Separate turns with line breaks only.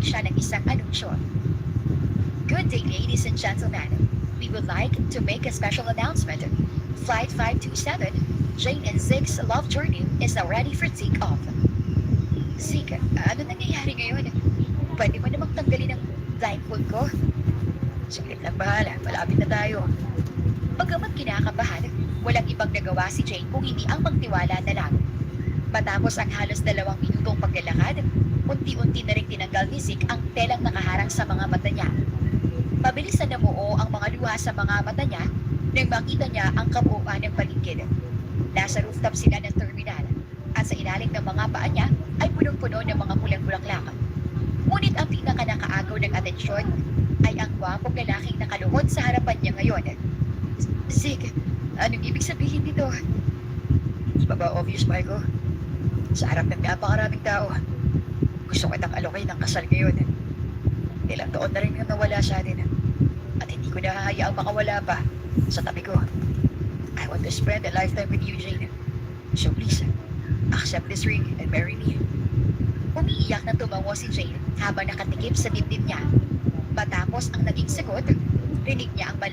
siya ng isang anunsyo. Good day, ladies and gentlemen. We would like to make a special announcement. Flight 527, Jane and Zig's love journey is now ready for take-off. Zig, ano nangyayari ngayon? Pwede mo namang tanggalin ang blindfold ko? Saglit lang, bahala. Malapit na tayo. Bagamat kinakabahan, walang ibang nagawa si Jane kung hindi ang magtiwala na lang. Matapos ang halos 2 minutong paglalakad, unti-unti na rin tinanggal ni Zig ang telang nakaharang sa mga mata niya. Mabilis na namuo ang mga luha sa mga mata niya nang makita niya ang kabuuan ng paligid. Nasa rooftop sila ng terminal at sa ilalim ng mga paa niya ay punong-puno ng mga pulang bulaklak. Ngunit ang pinaka-nakaagaw ng atensyon ay ang gwapong lalaking nakaluhod sa harapan niya ngayon. Zig, anong ibig sabihin nito? Di ba obvious, Michael? Sa harap ng napakaraming tao, gusto kitang alokay ng kasal ngayon. Ilang taon na rin yung nawala sa atin. At hindi ko nahahayaang makawala pa sa tabi ko. I want to spend a lifetime with you, Jane. So please, accept this ring and marry me. Umiiyak na tumawa si Jane habang nakatikip sa dibdib niya. Matapos ang naging sagot, rinig niya ang